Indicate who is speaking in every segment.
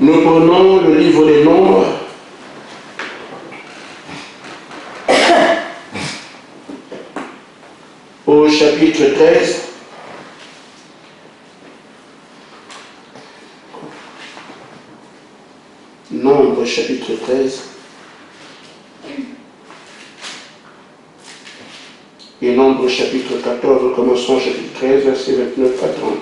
Speaker 1: Nous prenons le livre des Nombres, au chapitre 13. Nombres, chapitre 13. Et Nombres, chapitre 14, nous commençons au chapitre 13, versets 29 à 30.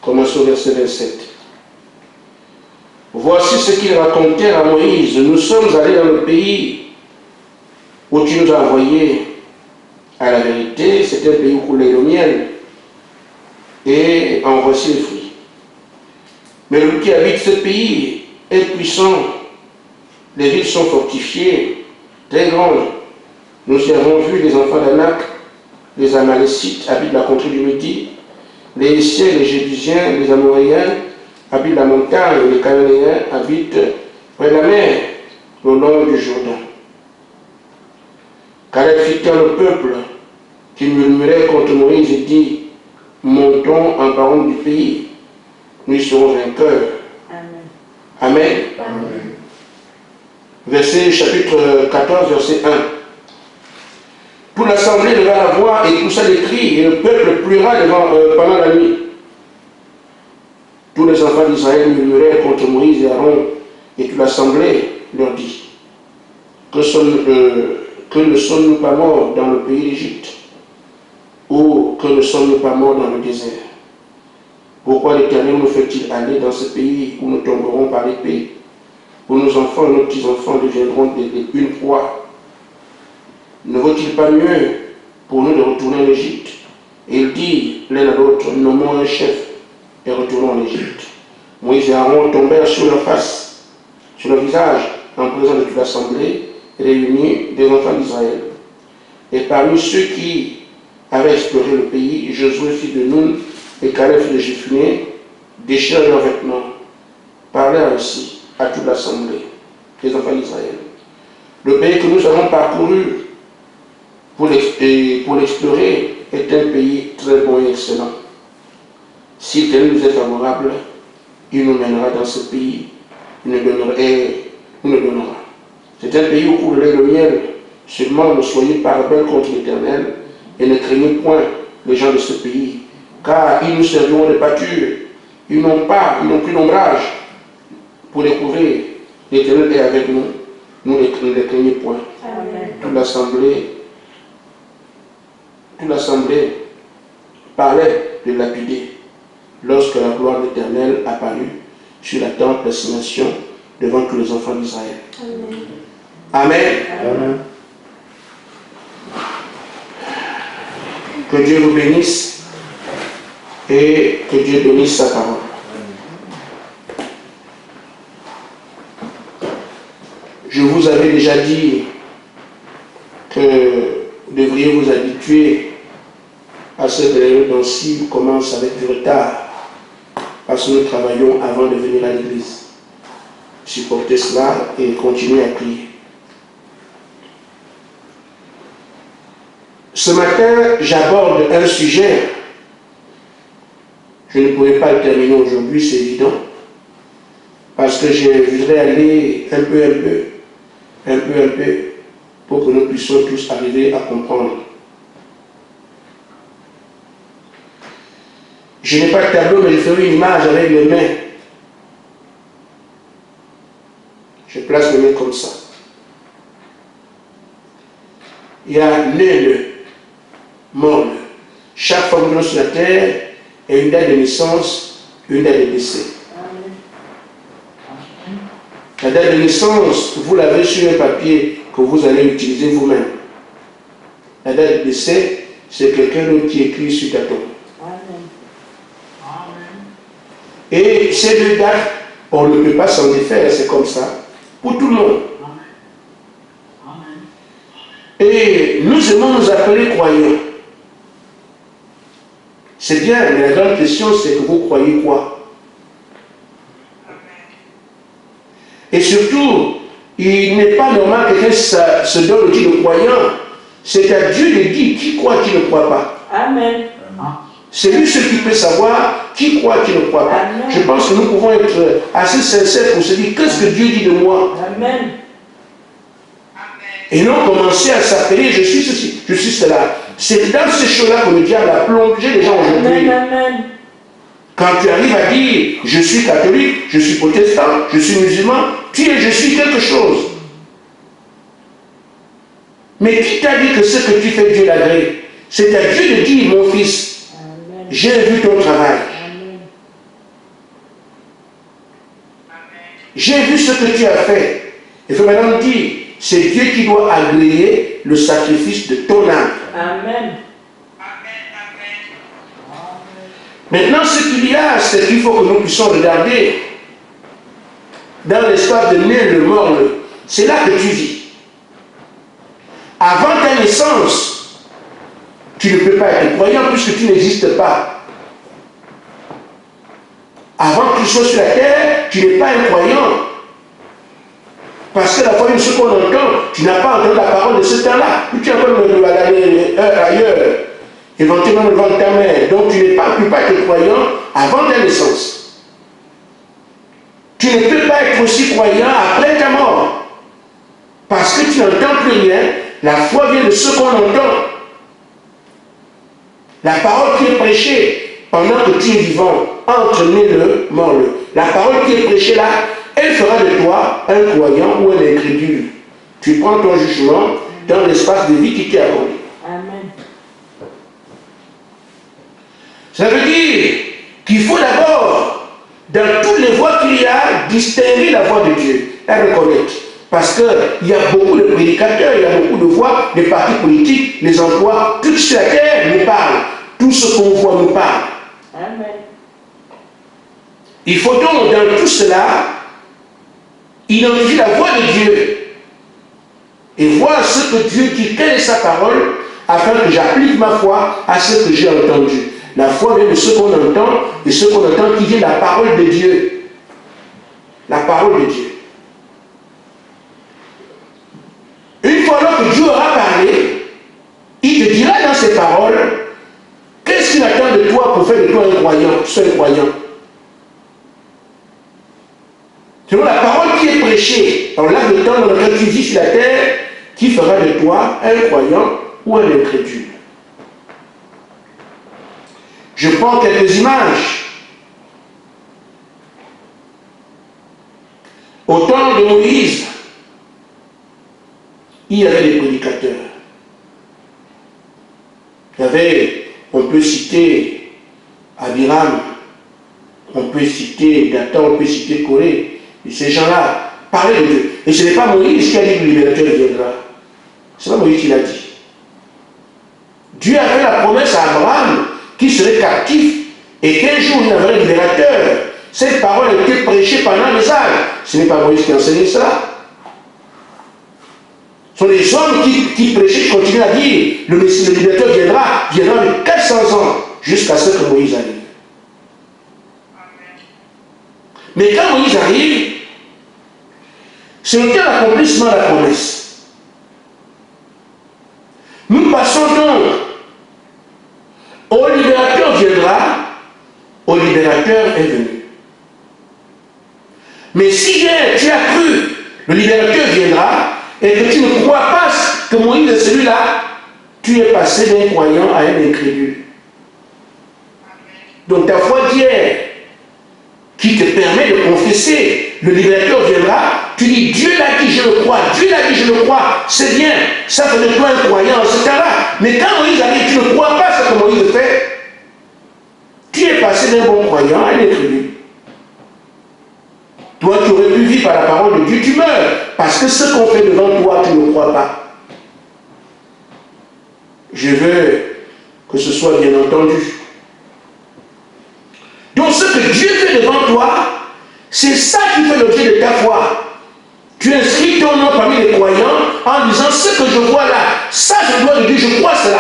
Speaker 1: Commençons au verset 27. Voici ce qu'ils racontèrent à Moïse. Nous sommes allés dans le pays où tu nous as envoyés. À la vérité, c'est un pays où coulait le miel. Et en voici les fruits. Mais lui qui habite ce pays est puissant. Les villes sont fortifiées, très grandes. Nous y avons vu les enfants d'Anak, les Amalécites habitent la contrée du Midi, les Hissiens, les Jébusiens, les Amoréens habitent la montagne, les Cananéens habitent près de la mer, le long du Jourdain. Caleb fit taire le peuple qui murmurait contre Moïse et dit, montons en parole du pays, nous serons vainqueurs. Amen. Amen. Amen. Verset chapitre 14, verset 1. Toute l'assemblée leva la voix et poussa des cris, et le peuple pleura pendant la nuit. Tous les enfants d'Israël murmuraient contre Moïse et Aaron, et toute l'assemblée leur dit, que ne sommes-nous pas morts dans le pays d'Égypte, ou que ne sommes-nous pas morts dans le désert? Pourquoi l'Éternel nous fait-il aller dans ce pays où nous tomberons par l'épée, où nos enfants et nos petits-enfants deviendront une proie? Ne vaut-il pas mieux pour nous de retourner en Égypte? Et il dit l'un à l'autre, nommons un chef et retournons en Égypte. Moïse et Aaron tombèrent sur leur face, sur leur visage, en présence de toute l'assemblée réunie des enfants d'Israël. Et parmi ceux qui avaient exploré le pays, Josué fils de Nun et Caleb fils de Jephunnée déchirèrent leurs vêtements, parlèrent ainsi à toute l'assemblée des enfants d'Israël. Le pays que nous avons parcouru pour l'explorer est un pays très bon et excellent. Si l'Éternel nous est favorable, il nous mènera dans ce pays, il nous donnera. C'est un pays où coule le lait et le miel. Seulement ne soyez pas rebelles contre l'Éternel et ne craignez point les gens de ce pays, car ils nous serviront de pâture. Ils n'ont plus d'ombrage pour les couvrir. L'Éternel est avec nous, nous ne les craignons point. Amen. Toute l'assemblée parlait de lapider lorsque la gloire de l'Éternel apparut sur la tente d'assignation devant tous les enfants d'Israël. Amen. Amen. Amen. Que Dieu vous bénisse et que Dieu bénisse sa parole. Je vous avais déjà dit que vous devriez vous habituer à ce période dont-ci commence avec du retard, parce que nous travaillons avant de venir à l'église. Supportez cela et continuez à prier. Ce matin, j'aborde un sujet. Je ne pourrai pas le terminer aujourd'hui, c'est évident, parce que je voudrais aller un peu, pour que nous puissions tous arriver à comprendre. Je n'ai pas de tableau, mais je ferai une image avec mes mains. Je place mes mains comme ça. Il y a né-le, mort-le. Chaque fois que nous sommes sur la terre, il y a une date de naissance, une date de décès. La date de naissance, vous l'avez sur un papier que vous allez utiliser vous-même. La date de décès, c'est quelqu'un d'autre qui écrit sur ta tombe. Et ces deux dates, on ne peut pas s'en défaire, c'est comme ça, pour tout le monde. Et nous aimons nous appeler croyants. C'est bien, mais la grande question, c'est que vous croyez quoi? Et surtout, il n'est pas normal que quelqu'un se donne le titre de croyant C'est à Dieu de dire qui croit, qui ne croit pas.
Speaker 2: Amen.
Speaker 1: C'est lui seul qui peut savoir qui croit, qui ne croit pas.
Speaker 2: Amen.
Speaker 1: Je pense que nous pouvons être assez sincères pour se dire qu'est-ce que Dieu dit de moi.
Speaker 2: Amen.
Speaker 1: Et non commencer à s'appeler je suis ceci, je suis cela. C'est dans ces choses-là que le diable a plongé les gens aujourd'hui.
Speaker 2: Amen.
Speaker 1: Quand tu arrives à dire je suis catholique, je suis protestant, je suis musulman, tu es je suis quelque chose. Mais qui t'a dit que ce que tu fais, Dieu l'agrée? C'est à Dieu de dire, mon fils, j'ai vu ton travail. J'ai vu ce que tu as fait. Il faut maintenant dire, c'est Dieu qui doit agréer le sacrifice de ton âme.
Speaker 2: Amen.
Speaker 1: Maintenant, ce qu'il y a, c'est qu'il faut que nous puissions regarder dans l'espace de né, le mort, c'est là que tu vis. Avant ta naissance, tu ne peux pas être croyant puisque tu n'existes pas. Avant que tu sois sur la terre, tu n'es pas un croyant. Parce que la foi de ce qu'on entend, tu n'as pas entendu la parole de ce temps-là. Tu es encore d'aller ailleurs, éventuellement devant ta mère. Donc tu ne peux pas être croyant avant ta naissance. Tu ne peux pas être aussi croyant après ta mort. Parce que tu n'entends plus rien. La foi vient de ce qu'on entend. La parole qui est prêchée pendant que tu es vivant, entre né-le, mort-le. La parole qui est prêchée là, elle fera de toi un croyant ou un incrédule. Tu prends ton jugement dans l'espace de vie qui t'est accordé. Amen. Ça veut dire qu'il faut d'abord, dans toutes les voies qu'il y a, distinguer la voix de Dieu, la reconnaître. Parce qu'il y a beaucoup de prédicateurs, il y a beaucoup de voix, des partis politiques, les emplois, toute sur la terre nous parle. Tout ce qu'on voit nous parle. Amen. Il faut donc, dans tout cela, identifier la voix de Dieu et voir ce que Dieu dit, quelle est sa parole, afin que j'applique ma foi à ce que j'ai entendu. La foi vient de ce qu'on entend, et ce qu'on entend qui vient de la parole de Dieu. La parole de Dieu. Une fois que Dieu aura parlé, il te dira dans ses paroles, qu'est-ce qu'il attend de toi pour faire de toi un croyant, seul croyant? Selon la parole qui est prêchée, dans l'âge de temps dans lequel tu vis sur la terre, qui fera de toi un croyant ou un incrédule? Je prends quelques images. Au temps de Moïse, il y avait des prédicateurs. Il y avait, on peut citer Abiram, on peut citer Dathan, on peut citer Corée. Et ces gens-là parlaient de Dieu. Et ce n'est pas Moïse qui a dit que le libérateur viendra. Ce n'est pas Moïse qui l'a dit. Dieu a fait la promesse à Abraham qui serait captif et qu'un jour il y aurait un libérateur. Cette parole a été prêchée pendant les âges. Ce n'est pas Moïse qui a enseigné cela. Ce sont les hommes qui prêchaient, qui continuent à dire le libérateur viendra de 400 ans jusqu'à ce que Moïse arrive. Mais quand Moïse arrive, c'est le temps d'accomplissement de la promesse. Nous passons donc au libérateur viendra, au libérateur est venu. Mais si hier tu as cru, le libérateur viendra, et que tu ne crois pas que Moïse est celui-là, tu es passé d'un croyant à un incrédule. Donc ta foi d'hier, qui te permet de confesser, le libérateur viendra, tu dis Dieu l'a dit, je le crois, Dieu l'a dit, je le crois, c'est bien, ça fait de toi un croyant en ce cas-là. Mais quand Moïse arrive, tu ne crois pas ce que Moïse fait, tu es passé d'un bon croyant à un incrédule. Toi, tu aurais pu vivre par la parole de Dieu, tu meurs, parce que ce qu'on fait devant toi, tu ne crois pas. Je veux que ce soit bien entendu. Donc ce que Dieu fait devant toi, c'est ça qui fait l'objet de ta foi. Tu inscris ton nom parmi les croyants en disant ce que je vois là, ça je dois de Dieu, je crois cela.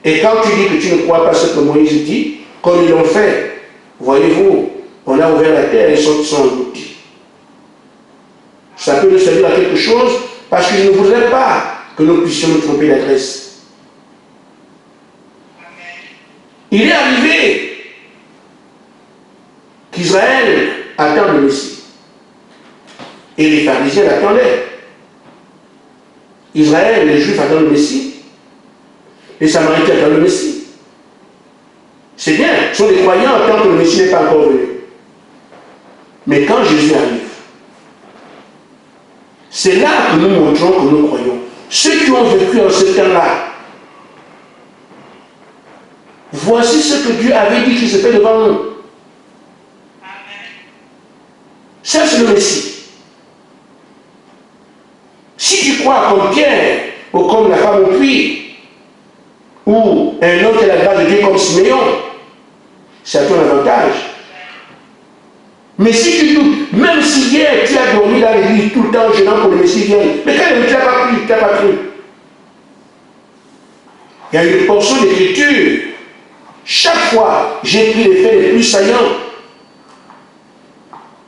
Speaker 1: Et quand tu dis que tu ne crois pas ce que Moïse dit, comme ils l'ont fait, voyez-vous, on a ouvert la terre et ils sont engloutis. Ça peut nous servir à quelque chose Parce que je ne voudrais pas que nous puissions nous tromper d'adresse. Il est arrivé qu'Israël attend le Messie. Et les pharisiens l'attendaient. Israël, les Juifs attendent le Messie. Les Samaritains attendent le Messie. C'est bien, ce sont des croyants tant que le Messie n'est pas encore venu. Mais quand Jésus arrive, c'est là que nous montrons que nous croyons. Ceux qui ont vécu en ce temps-là, voici ce que Dieu avait dit qui se fait devant nous. Cherche le Messie. Si tu crois comme Pierre, ou comme la femme au puits, ou un autre qui a la grâce de Dieu comme Siméon, c'est à ton avantage. Mais si tu doutes, même si hier tu as dormi dans l'église tout le temps gênant pour le Messie vienne, mais quand même tu n'as pas cru, tu n'as pas cru. Il y a une portion d'écriture. Chaque fois, j'ai pris les faits les plus saillants.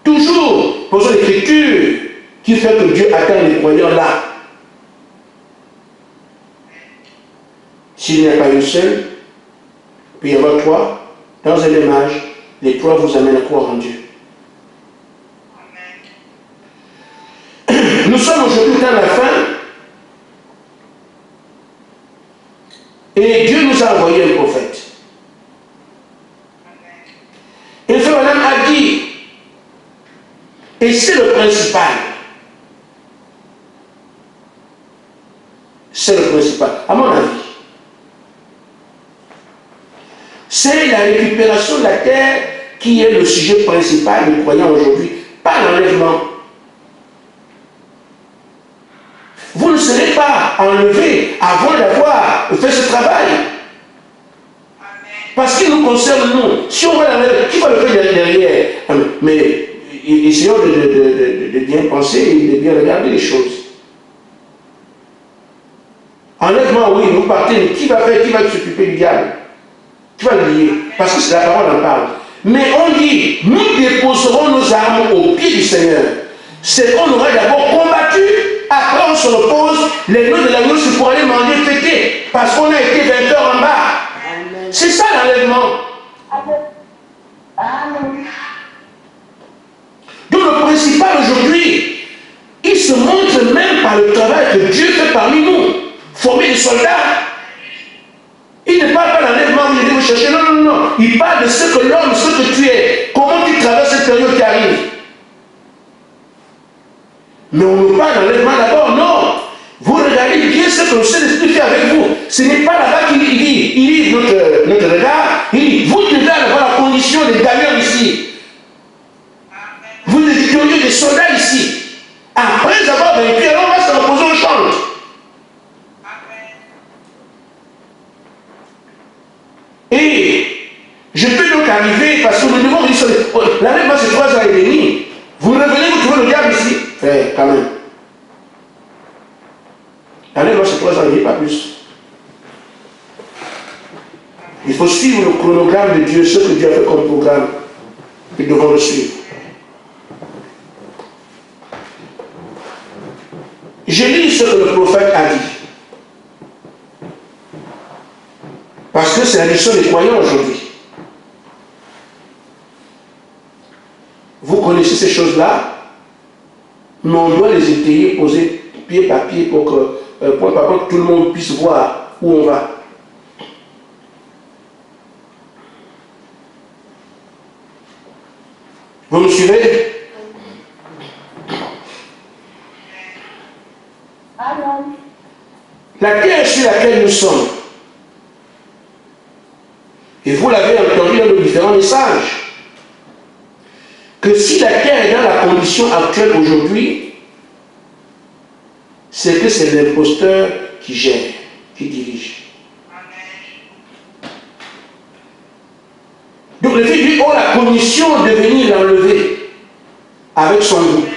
Speaker 1: Toujours, portion d'écriture qui fait que Dieu attend les croyants là. S'il n'y a pas une seule, puis il y aura trois, dans un même âge, les trois vous amènent à croire en Dieu. Nous sommes aujourd'hui dans la fin et Dieu nous a envoyé un prophète. Et ce madame a dit, et c'est le principal. C'est le principal, à mon avis. C'est la récupération de la terre qui est le sujet principal des croyants aujourd'hui, pas l'enlèvement. Vous ne serez pas enlevé avant d'avoir fait ce travail. Parce qu'il nous concerne, nous. Si on va l'enlever, qui va le faire derrière? Mais essayons de bien penser et de bien regarder les choses. Enlèvement, oui, vous partez, mais qui va s'occuper du diable? Qui va le lier? Parce que c'est la parole en parle. Mais on dit, nous déposerons nos armes au pied du Seigneur. C'est qu'on aurait d'abord combattu, après on se repose, les nœuds de l'agneau, c'est pour aller manger, fêter, parce qu'on a été vainqueur en bas. C'est ça l'enlèvement. Donc le principal aujourd'hui, il se montre même par le travail que Dieu fait parmi nous. Former des soldats. Il ne parle pas d'enlèvement, il dit vous cherchez. Non, non, non. Il parle de ce que l'homme, ce que tu es. Comment tu traverses cette période qui arrive. Mais on ne parle d'enlèvement d'abord, non. Vous regardez bien ce que le Saint-Esprit fait avec vous. Ce n'est pas là-bas qu'il dit. Il lit notre regard. Il dit, vous devez avoir la condition des gagnants ici. Vous êtes victorieux des soldats ici. Après avoir vaincu, alors on va se reposer, on chante. Et je peux donc arriver, parce que nous devons dire, l'enlèvement c'est 3 ans et demi. Vous revenez, vous trouvez le diable ici. Quand même. L'enlèvement c'est 3 ans et demi, pas plus. Il faut suivre le chronogramme de Dieu, ce que Dieu a fait comme programme. Nous devons le suivre. Je lis ce que le prophète a dit. Parce que c'est la mission des croyants aujourd'hui. Vous connaissez ces choses-là, mais on doit les étayer, poser pied par pied pour que, point par point, que tout le monde puisse voir où on va. Vous me suivez? La terre sur laquelle nous sommes, et vous l'avez entendu dans nos différents messages, que si la terre est dans la condition actuelle aujourd'hui, c'est que c'est l'imposteur qui gère, qui dirige. Donc le fait de lui a la commission de venir l'enlever avec son groupe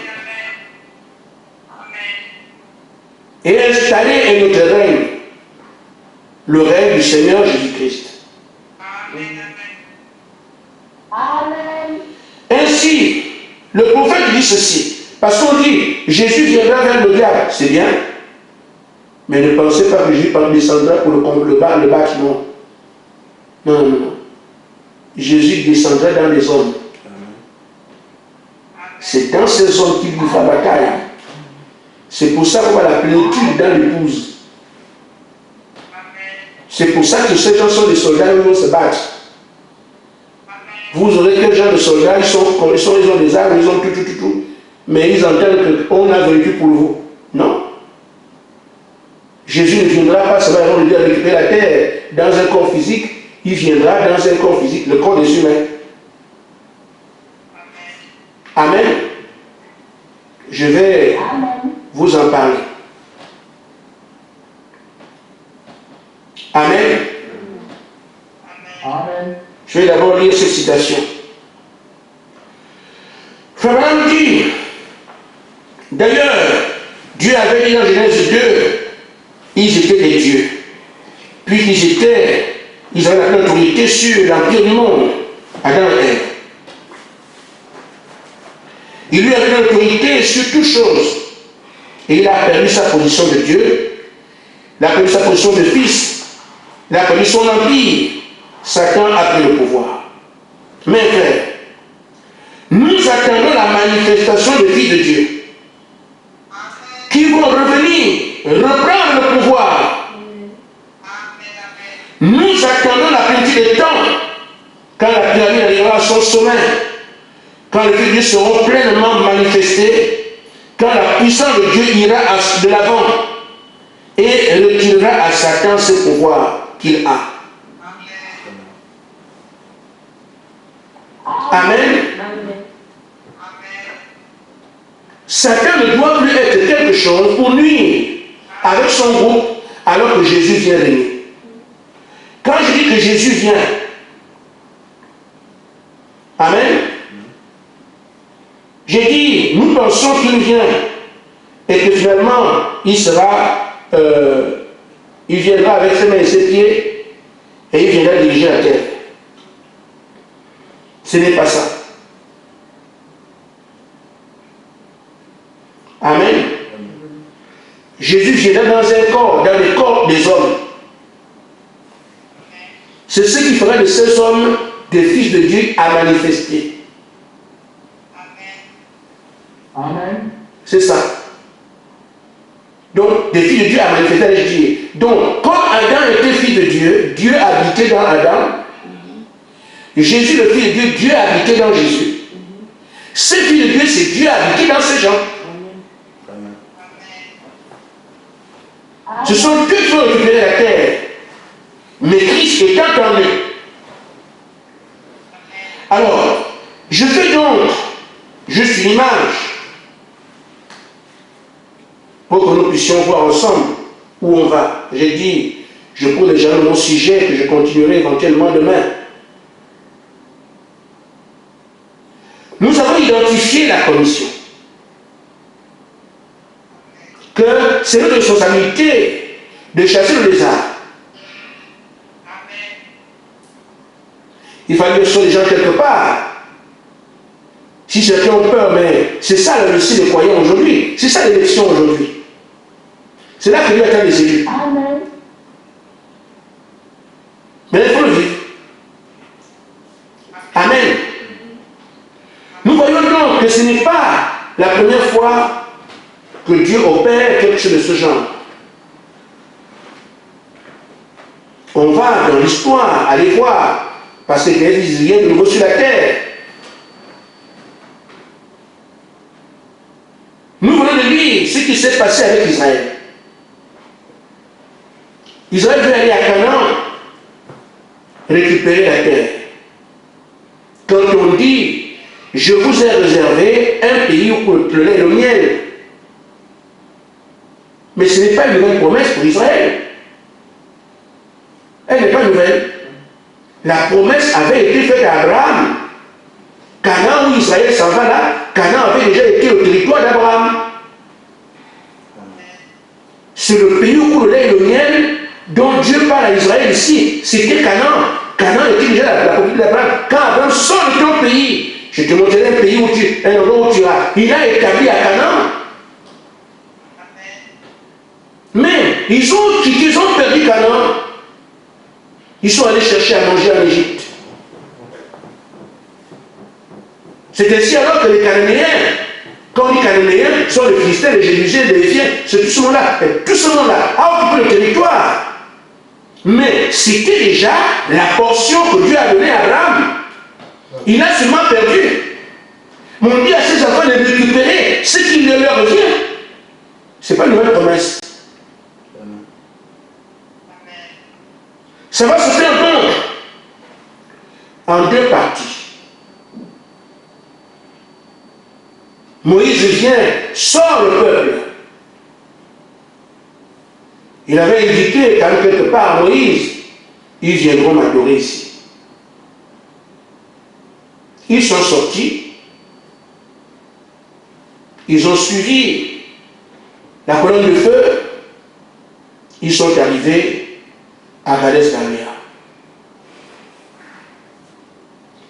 Speaker 1: et installer un autre règne, le règne du Seigneur Jésus-Christ. Ainsi, le prophète dit ceci, Parce qu'on dit, Jésus viendra vers le diable, c'est bien. Mais ne pensez pas que Jésus descendra pour le bâtiment. Non, non, non. Jésus descendra dans les hommes. C'est dans ces hommes qu'il lui fera bataille. C'est pour ça qu'on voit la plénitude dans l'épouse. C'est pour ça que ces gens sont des soldats, ils vont se battre. Vous aurez quel genre de soldats, ils ont des armes, ils ont tout. Mais ils entendent qu'on a vaincu pour vous. Non. Jésus ne viendra pas seulement lui récupérer la terre dans un corps physique, il viendra dans un corps physique, le corps des humains. Amen. Je vais vous en parler. Amen.
Speaker 2: Amen.
Speaker 1: Je vais d'abord lire cette citation. Abraham dit, d'ailleurs, Dieu avait dit dans Genèse 2, ils étaient des dieux. Puis ils avaient la autorité sur l'empire du monde, Adam et Ève. Il lui avait l'autorité sur toutes choses. Et il a perdu sa position de Dieu, il a perdu sa position de fils, il a perdu son empire. Satan a pris le pouvoir. Mais frère, nous attendons la manifestation des filles de Dieu qui vont revenir, reprendre le pouvoir. Nous attendons la plénitude des temps quand la pyramide arrivera à son sommet, quand les filles de Dieu seront pleinement manifestées, quand la puissance de Dieu ira de l'avant et retirera à Satan ce pouvoir qu'il a. Amen. Satan ne doit plus être quelque chose pour nuire avec son groupe alors que Jésus vient régner. Quand je dis que Jésus vient, amen, j'ai dit, nous pensons qu'il vient et que finalement il viendra avec ses mains et ses pieds et il viendra diriger la terre. Ce n'est pas ça. Amen. Jésus viendra dans un corps, dans le corps des hommes. C'est ce qui fera de ces hommes des fils de Dieu à manifester.
Speaker 2: Amen.
Speaker 1: C'est ça. Donc, des fils de Dieu à manifester avec Dieu. Donc, quand Adam était fils de Dieu, Dieu habitait dans Adam. Jésus, le Fils de Dieu, Dieu habitait dans Jésus. Ce Fils de Dieu, c'est Dieu habité dans ces gens. Ce sont eux qui ont récupéré la terre. Mais Christ étant en eux. Alors, je fais donc juste une image pour que nous puissions voir ensemble où on va. J'ai dit, je prends déjà mon sujet que je continuerai éventuellement demain. Nous avons identifié la commission. Que c'est notre responsabilité de chasser le lézard. Il fallait que les gens quelque part. Si certains ont peur, mais c'est ça le récit des croyants aujourd'hui. C'est ça l'élection aujourd'hui. C'est là que Dieu attend les élus.
Speaker 2: Amen.
Speaker 1: Mais il faut le vivre. Amen. Nous voyons donc que ce n'est pas la première fois que Dieu opère quelque chose de ce genre. On va dans l'histoire aller voir, parce que Dieu dit rien de nouveau sur la terre. Nous venons de lire ce qui s'est passé avec Israël. Israël veut aller à Canaan récupérer la terre. Quand on dit je vous ai réservé un pays où le lait et le miel. Mais ce n'est pas une nouvelle promesse pour Israël. Elle n'est pas nouvelle. La promesse avait été faite à Abraham. Canaan où Israël s'en va là, Canaan avait déjà été le territoire d'Abraham. C'est le pays où le lait et le miel dont Dieu parle à Israël ici. C'était Canaan. Canaan était déjà la propriété d'Abraham. Quand Abraham sort de ton pays, Je te montrerai un pays un endroit où tu iras. Il a établi à Canaan. Mais ils ont perdu Canaan. Ils sont allés chercher à manger en Égypte. C'est ainsi alors que les Cananéens, quand on dit Cananéens, sont les Philistins, les Jébusiens, les Éphiens, c'est tout ce monde-là. Tout ce monde-là a occupé le territoire. Mais c'était déjà la portion que Dieu a donnée à Abraham. Il a seulement perdu. Mais on dit à ses enfants de récupérer ce qui leur revient. Ce n'est pas une nouvelle promesse. Ça va se faire donc en deux parties. Moïse vient, sort le peuple. Il avait indiqué quand quelque part Moïse, ils viendront m'adorer ici. Ils sont sortis. Ils ont suivi la colonne de feu. Ils sont arrivés à Kades Barnea.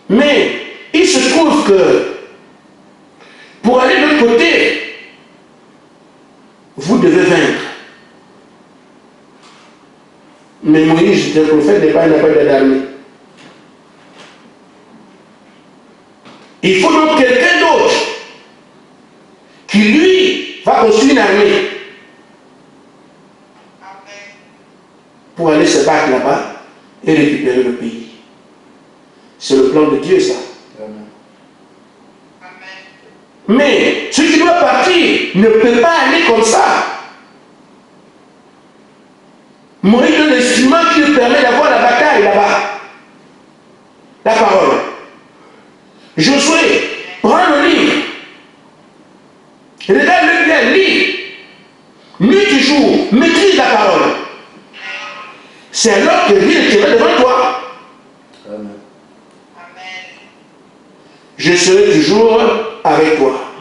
Speaker 1: Mais il se trouve que pour aller de l'autre côté, vous devez vaincre. Mais Moïse, le prophète, n'est pas un appel d'armée. Il faut donc quelqu'un d'autre qui, lui, va construire une armée pour aller se battre là-bas et récupérer le pays. C'est le plan de Dieu, ça. Mais celui qui doit partir ne peut pas aller comme ça. Moïse est l'instrument qui lui permet d'avoir la bataille là-bas. La parole. Josué, prends le livre. Regarde-le bien, lis. Nuit et jour, maîtrise la parole. C'est alors que Dieu est devant toi. Amen. Je serai toujours avec toi.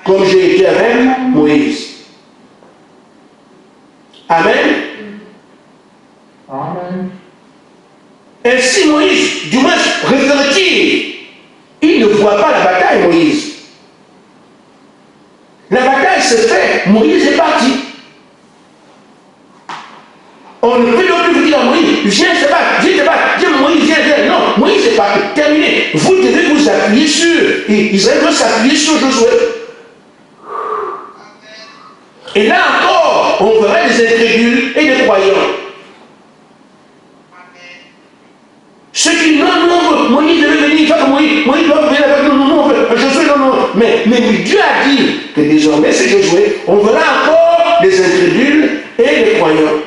Speaker 1: Comme j'ai été avec Moïse. Amen.
Speaker 2: Amen.
Speaker 1: Ainsi Moïse, du moins, réfléchit. Il ne voit pas la bataille, Moïse. La bataille se fait, Moïse est parti. On ne peut donc plus dire à Moïse, viens te battre, viens te battre, viens Moïse, viens. Non, Moïse est parti, terminé. Vous devez vous appuyer sur, et Israël doit s'appuyer sur Josué. Et là encore, on verra des incrédules et des croyants. Ceux qui, non, Moïse devait venir, il faut que Moïse doit venir avec nous, non, Josué, non. Mais Dieu a dit que désormais c'est Josué. On verra encore des incrédules et des croyants.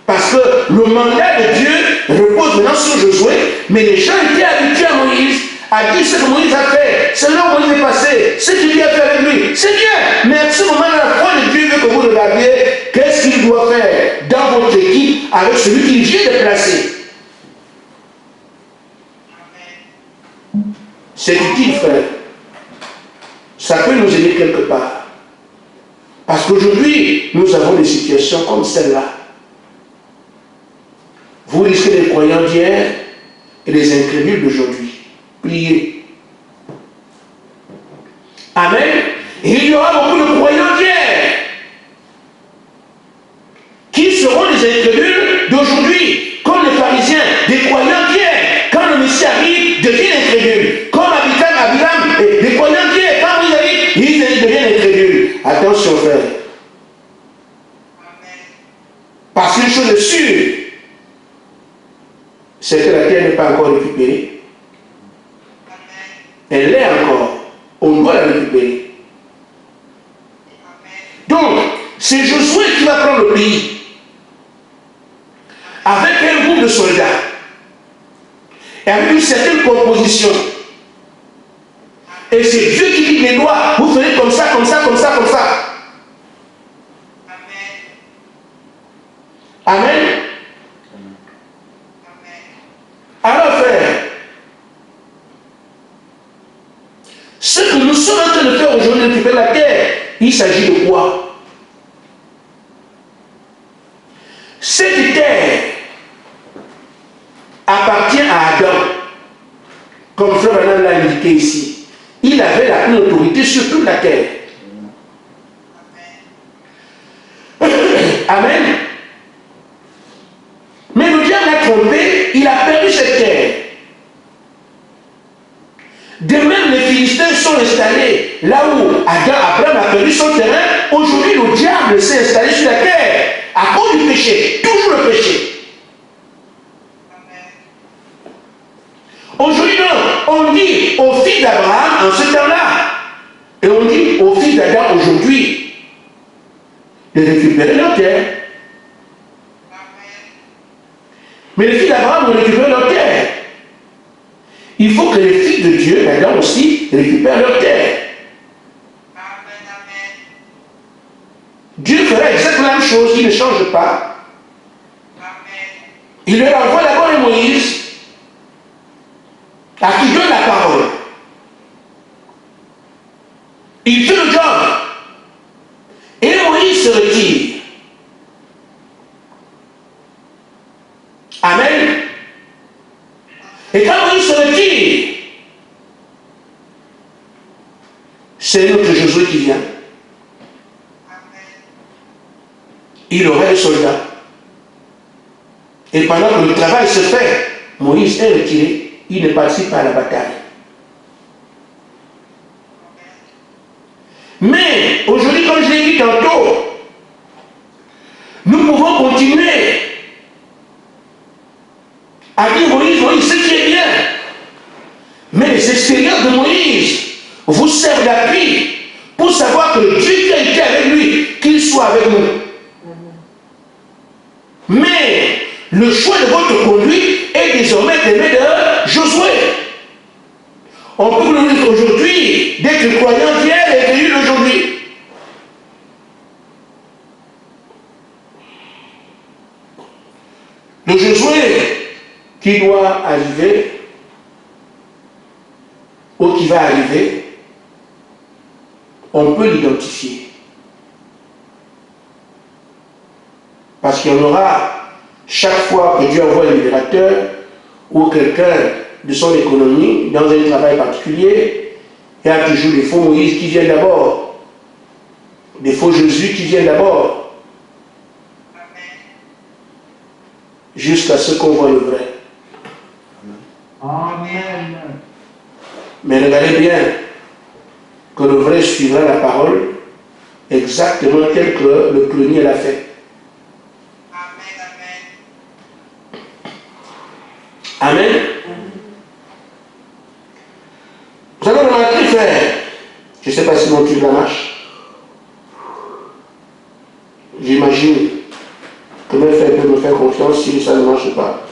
Speaker 1: Parce que le mandat de Dieu repose maintenant sur Josué, mais les gens étaient habitués à Moïse, à dire ce que Moïse a fait, c'est là où Moïse est passé, ce qu'il lui a fait avec lui, c'est bien. Mais à ce moment-là, la foi de Dieu veut que vous regardiez qu'est-ce qu'il doit faire dans votre équipe avec celui qui vient de placer. C'est utile, frère. Ça peut nous aider quelque part. Parce qu'aujourd'hui, nous avons des situations comme celle-là. Vous risquez les croyants d'hier et les incrédules d'aujourd'hui. Priez. Amen. Et il y aura beaucoup de croyants d'hier qui seront les incrédules d'aujourd'hui, comme les pharisiens, des croyants d'hier. Quand le Messie arrive, devient incrédule. Comme Abiram, et les croyants d'hier, quand ils arrivent, ils deviennent incrédules. Attention, frère. Parce qu'une chose est sûre, c'est que la terre n'est pas encore récupérée. Elle l'est encore. On doit la récupérer. Donc, c'est Josué qui va prendre le pays. Avec un groupe de soldats. Et avec une certaine composition. Et c'est Dieu qui dit les lois. Vous ferez comme ça, comme ça, comme ça, comme ça. Amen. Alors, frère, ce que nous sommes en train de faire aujourd'hui, récupérer la terre, il s'agit de quoi? Cette terre appartient à Adam comme frère Branham l'a indiqué ici, il avait la pleine autorité sur toute la terre. Amen. Mais le diable l'a trompé, il a perdu cette terre. De même, les Philistins sont installés là où Abraham a perdu son terrain. Aujourd'hui, le diable s'est installé sur la terre à cause du péché, toujours le péché. Aujourd'hui, on dit aux fils d'Abraham en ce temps-là, et on dit aux fils d'Adam aujourd'hui, de récupérer leur terre. Mais les fils d'Abraham ont récupéré leur terre. Il faut que les fils de Dieu, d'Adam aussi, récupèrent leur terre. Dieu fera exactement la même chose, il ne change pas. Il leur envoie d'abord à Moïse, à qui donne la parole. Il fait le job. Et Moïse se retire. Amen. Et quand Moïse se retire, c'est notre Josué qui vient. Il aurait les soldats. Et pendant que le travail se fait, Moïse est retiré, il ne participe pas à la bataille. Mais aujourd'hui, comme je l'ai dit tantôt, nous pouvons continuer à dire Moïse, ce qui est bien. Mais les expériences de Moïse vous servent d'appui pour savoir que Dieu qui a été avec lui, qu'il soit avec nous. Mais le choix de votre conduite est désormais des mains de Josué. On peut le dire aujourd'hui, dès que le croyant d'hier est venu aujourd'hui. Le Josué qui doit arriver, ou qui va arriver, on peut l'identifier. Parce qu'il y en aura, chaque fois que Dieu envoie un libérateur ou quelqu'un de son économie dans un travail particulier, il y a toujours des faux Moïse qui viennent d'abord, des faux Jésus qui viennent d'abord, jusqu'à ce qu'on voit le vrai.
Speaker 2: Amen.
Speaker 1: Mais regardez bien que le vrai suivra la parole exactement tel que le premier l'a fait. Amen. Vous avez remarqué, frère, je ne sais pas si mon truc la marche. J'imagine que mes frères peuvent me faire confiance si ça ne marche pas.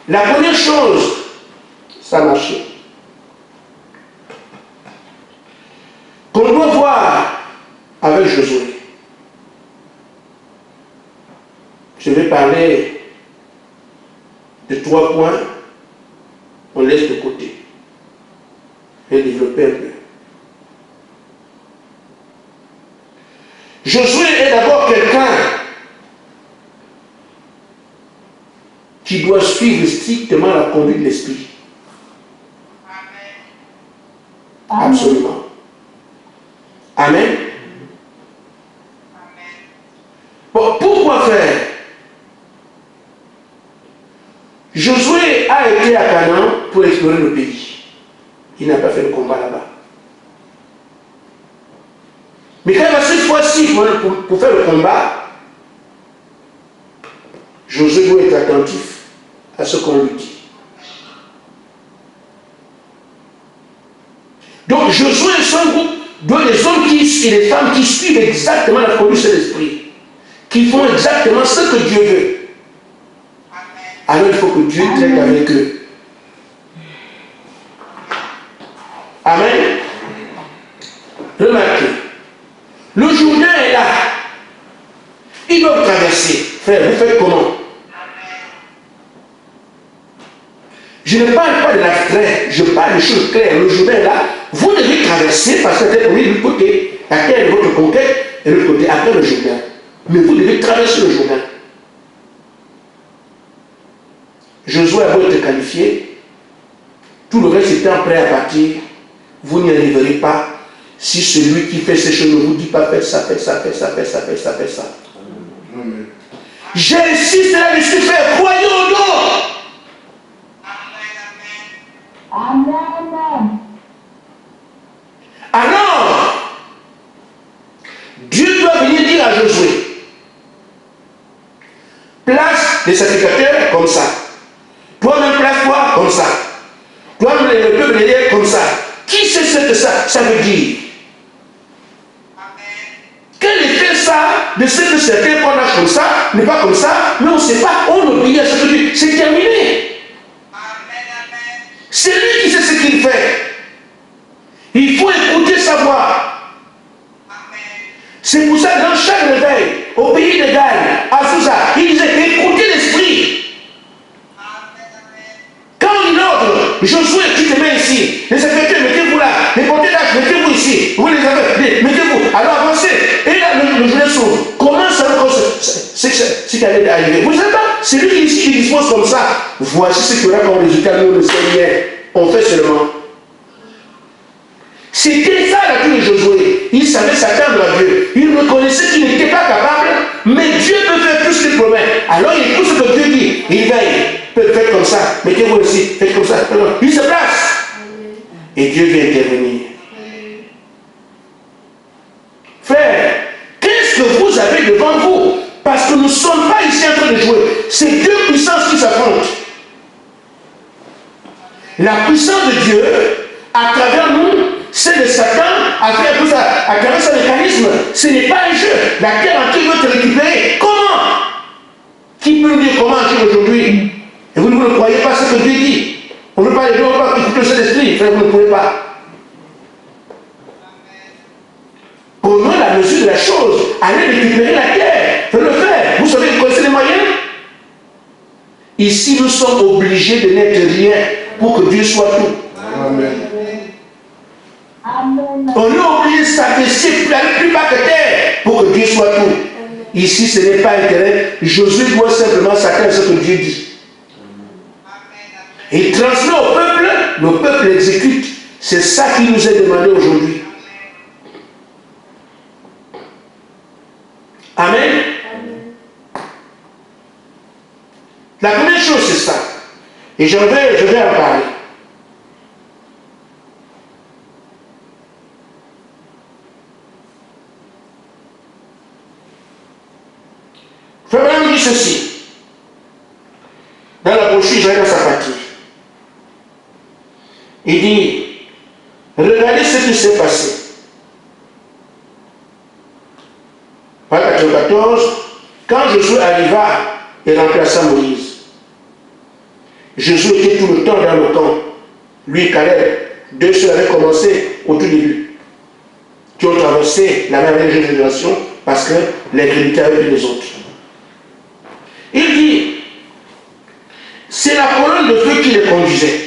Speaker 1: La première chose, ça a marché. Qu'on doit voir avec Josué. Je vais parler de 3 points, on laisse de côté. Je vais développer un peu. Josué est d'abord quelqu'un qui doit suivre strictement la conduite de l'esprit. Amen. Absolument. Amen. Bon, pourquoi faire? Josué a été à Canaan pour explorer le pays. Il n'a pas fait le combat là-bas. Mais quand il va cette fois-ci pour faire le combat, Josué doit être attentif à ce qu'on lui dit. Donc Josué et son groupe doit des hommes et des femmes qui suivent exactement la conduite de l'esprit, qui font exactement ce que Dieu veut. Alors il faut que Dieu traite avec eux. Amen. Remarquez, le Jourdain est là. Ils doivent traverser. Frère, vous faites comment? Je ne parle pas de l'abstrait, je parle de choses claires. Le Jourdain là, vous devez traverser parce que c'est de l'autre côté. La terre de votre conquête et de l'autre côté, après le Jourdain. Mais vous devez traverser le Jourdain. Josué a beau être qualifié, tout le reste étant prêt à partir, vous n'y arriverez pas si celui qui fait ces choses ne vous dit pas faites ça, faites ça, faites ça, faites ça, faites ça, faites ça. Amen. J'insiste là-dessus, frère, croyons donc.
Speaker 2: Amen.
Speaker 1: Alors, Dieu doit venir dire à Josué, place les sacrificateurs comme ça. Toi-même place-toi comme ça. Toi-même le peuple derrière comme ça. Qui sait ce que ça veut dire? Quel était ça de ce que certains prennent comme ça, n'est pas comme ça, mais on ne sait pas, on obéit à ce que Dieu. C'est terminé. C'est lui qui sait ce qu'il fait. Il faut écouter sa voix. C'est pour ça que dans chaque réveil, au pays de Galles, à Sousa, il disait écoutez l'esprit. Quand il ordre, Josué, tu te mets ici. Les secrétaires, mettez-vous là. Les porteurs d'âge, mettez-vous ici. Vous les avez, mettez-vous. Alors avancez. Et là, le journée s'ouvre. Comment ça va c'est qu'il allait arriver? Vous ne savez pas, c'est lui qui ici qui dispose comme ça. Voici ce qu'il y aura comme résultat. Nous, le Seigneur, on fait seulement. C'était ça la vie de Josué. Il savait s'attendre à Dieu. Il reconnaissait qu'il n'était pas capable, mais Dieu peut faire plus qu'il promet. Alors il écoute ce que Dieu dit. Il veille. Faites comme ça. Mettez-vous ici. Faites comme ça. Il se place. Et Dieu vient intervenir. Frère, qu'est-ce que vous avez devant vous? Parce que nous ne sommes pas ici en train de jouer. C'est deux puissances qui s'affrontent. La puissance de Dieu, à travers nous, c'est de Satan à faire tout ça, à travers ce mécanisme. Ce n'est pas un jeu. La terre entière veut te récupérer. Comment? Qui peut nous dire comment agir aujourd'hui? Et vous ne croyez pas ce que Dieu dit. On ne veut pas les deux, on ne veut pas écouter le Saint-Esprit. Frère, vous ne pouvez pas. Prenons la mesure de la chose. Allez récupérer la terre. Faites le faire. Vous savez, vous connaissez les moyens? Ici, nous sommes obligés de n'être rien pour que Dieu soit tout. Amen. On est obligé de s'abaisser plus bas que terre pour que Dieu soit tout. Ici, ce n'est pas intérêt. Josué doit simplement s'attendre à ce que Dieu dit. Il transmet au peuple, le peuple exécute. C'est ça qui nous est demandé aujourd'hui. Amen. La première chose, c'est ça. Et je vais en parler. Frère Branham dit ceci. Dans la brochure, j'arrive dans sa partie. Il dit, regardez ce qui s'est passé. Par 94, quand Josué arriva et remplaça Moïse, Josué était tout le temps dans le camp. Lui et Caleb, deux seuls avaient commencé au tout début, qui ont traversé la même génération parce que l'incrédulité avait pris les autres. Il dit, c'est la colonne de feu qui les conduisait.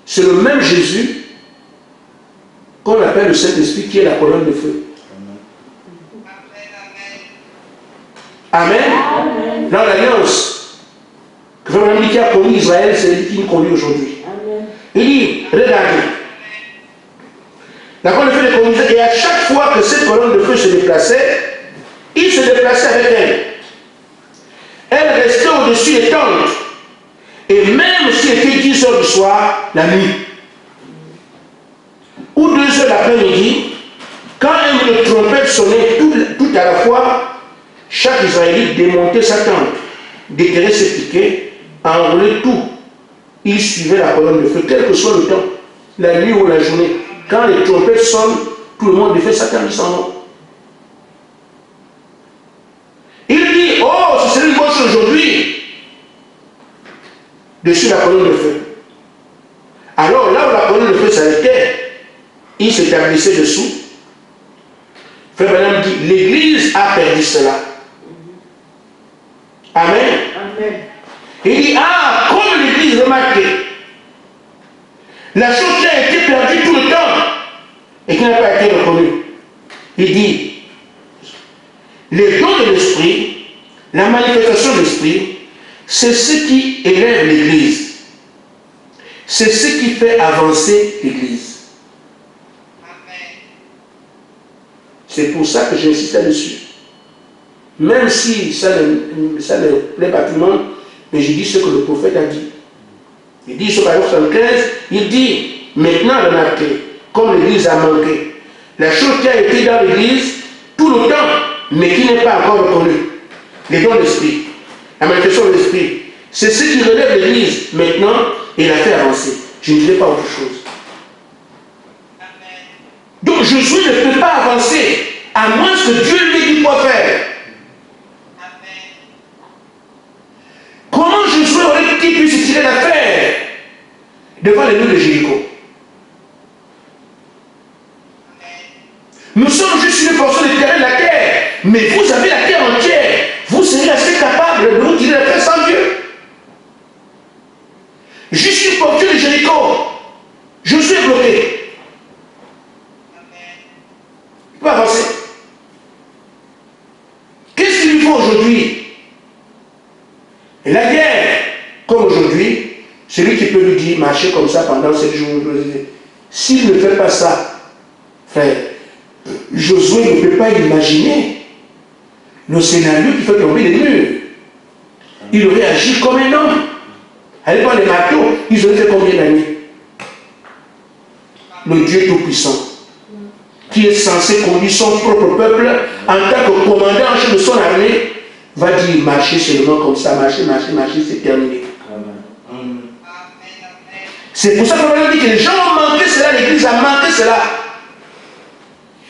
Speaker 1: C'est le même Jésus qu'on appelle le Saint-Esprit qui est la colonne de feu. Amen. Amen. Dans l'alliance que Frère qui a conduit Israël, c'est lui qui nous conduit aujourd'hui. Il dit, regardez, la colonne de feu les conduisait et à chaque fois que cette colonne de feu se déplaçait, il se déplaçait avec elle. Elle restait au-dessus des tentes. Et même s'il était 10 heures du soir, la nuit, ou 2 heures l'après-midi, quand une trompette sonnait tout à la fois, chaque Israélite démontait sa tente, déterrait ses piquets, enroulait tout. Il suivait la colonne de feu, quel que soit le temps, la nuit ou la journée. Quand les trompettes sonnent, tout le monde fait sa tente sans nom. Il dit, oh, ce serait une bonne chose aujourd'hui, dessus la colonne de feu. Alors là où la colonne de feu s'arrêtait, il s'établissait dessous. Frère Branham dit, l'Église a perdu cela. Amen.
Speaker 2: Amen.
Speaker 1: Il dit, ah, comme l'Église, remarquez, la chose qui a été perdue tout le temps et qui n'a pas été reconnue. Il dit, les dons de l'Esprit, la manifestation de l'Esprit, c'est ce qui élève l'Église. C'est ce qui fait avancer l'Église. C'est pour ça que j'insiste là-dessus. Même si ça ne plaît pas tout le monde, mais je dis ce que le prophète a dit. Il dit sur Psaume 75, il dit, maintenant remarquez, comme l'Église a manqué, la chose qui a été dans l'Église tout le temps, mais qui n'est pas encore reconnue, les dons de l'Esprit, la manifestation de l'Esprit, c'est ce qui relève l'Église maintenant et la fait avancer. Je ne dirai pas autre chose. Donc Josué ne peut pas avancer à moins que Dieu lui dise quoi faire. Comment Josué aurait-il pu se tirer d'affaire devant les murs de Jéricho? Nous sommes juste une portion de terrain de la terre, mais vous avez la terre entière. Vous serez assez capable de vous tirer d'affaire sans Dieu. Juste une portion de Jéricho. Josué est bloqué. Il peut avancer. Qu'est-ce qu'il lui faut aujourd'hui? Et la guerre, comme aujourd'hui, celui qui peut lui dire marcher comme ça pendant 7 jours, s'il ne fait pas ça, frère, Josué ne peut pas imaginer le scénario qui fait tomber les murs. Il aurait agi comme un homme. Allez voir les marteaux, ils auraient fait combien d'années? Le Dieu Tout-Puissant, qui est censé conduire son propre peuple en tant que commandant en chef de son armée, va dire marcher seulement comme ça, marcher, c'est terminé. Amen. C'est pour ça qu'on dit que les gens ont manqué cela, l'Église a manqué cela.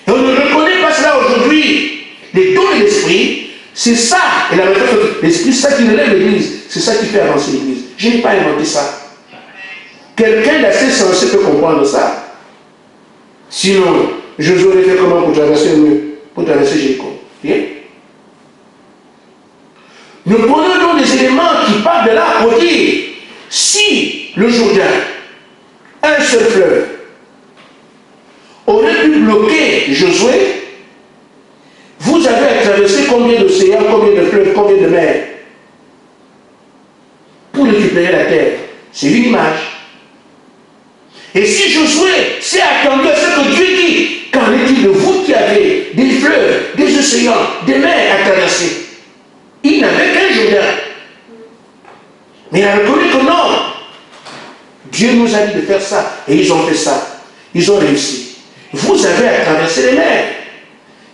Speaker 1: Et on ne reconnaît pas cela aujourd'hui. Les dons de l'Esprit, c'est ça, et la manifestation de l'Esprit, c'est ça qui relève l'Église, c'est ça qui fait avancer l'Église. Je n'ai pas inventé ça. Quelqu'un d'assez sensé peut comprendre ça. Sinon, Josué aurait fait comment pour traverser le mur, pour traverser Jéricho? Bien. Nous prenons donc des éléments qui partent de là pour dire, si le Jourdain, un seul fleuve, aurait pu bloquer Josué, vous avez à traverser combien d'océans, combien de fleuves, combien de mers pour récupérer la terre? C'est une image. Et si Josué s'est attendu à ce que Dieu dit, qu'en est-il de vous qui avez des fleuves, des océans, des mers à traverser? Il n'avait qu'un Jourdain. Mais il a reconnu que non. Dieu nous a dit de faire ça. Et ils ont fait ça. Ils ont réussi. Vous avez à traverser les mers,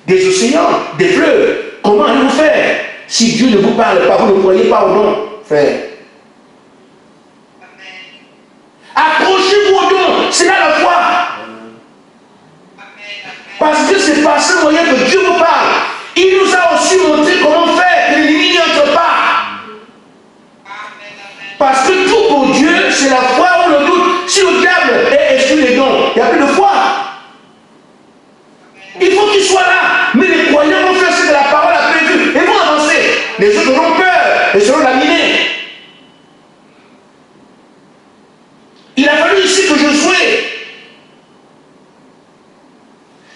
Speaker 1: des océans, des fleuves. Comment allez-vous faire? Si Dieu ne vous parle pas, vous ne croyez pas au don, frère. Accrochez-vous au don. C'est là la foi. Parce que c'est par ce moyen que Dieu vous parle. Il nous a aussi montré comment faire que l'ennemi n'entre pas. Parce que tout pour Dieu, c'est la foi ou le doute. Si le diable est exclu les dons, il n'y a plus de foi. Il faut qu'il soit là. Mais les croyants vont faire ce que la parole a prévu et vont avancer. Les autres auront peur et seront laminés. Il a fallu ici que Josué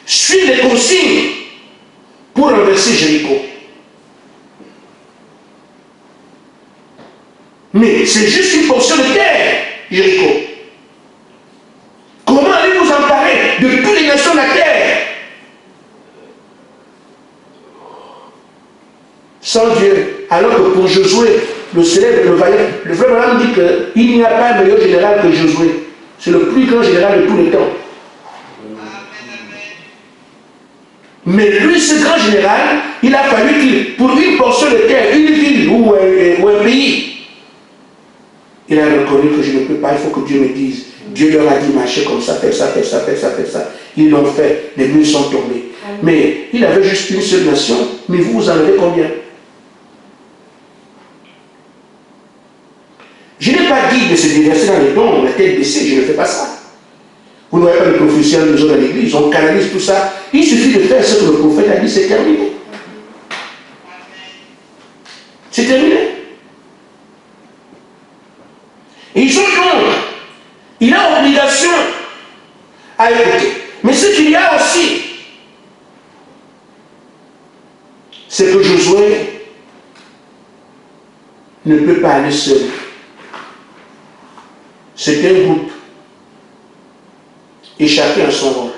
Speaker 1: suive les consignes pour renverser Jéricho. Mais c'est juste une portion de terre, Jéricho. Comment allez-vous emparer de toutes les nations de la terre sans Dieu? Alors que pour Josué, le célèbre, le vaillant, le frère Branham dit qu'il n'y a pas un meilleur général que Josué. C'est le plus grand général de tous les temps. Mais lui, ce grand général, il a fallu qu'il, pour une portion de terre, une ville ou un pays, il a reconnu que je ne peux pas, il faut que Dieu me dise. Dieu leur a dit, marchez comme ça, faites ça, faites ça, faites ça, faites ça. Ils l'ont fait, les murs sont tombés. Mais il avait juste une seule nation, mais vous en avez combien? Je n'ai pas dit de se déverser dans les dons, la tête baissée, je ne fais pas ça. Vous n'aurez pas de prophétie de dans l'église, on canalise tout ça. Il suffit de faire ce que le prophète a dit, c'est terminé. C'est terminé. Mais ce qu'il y a aussi, c'est que Josué ne peut pas aller seul. C'est un groupe. Et chacun a son rôle.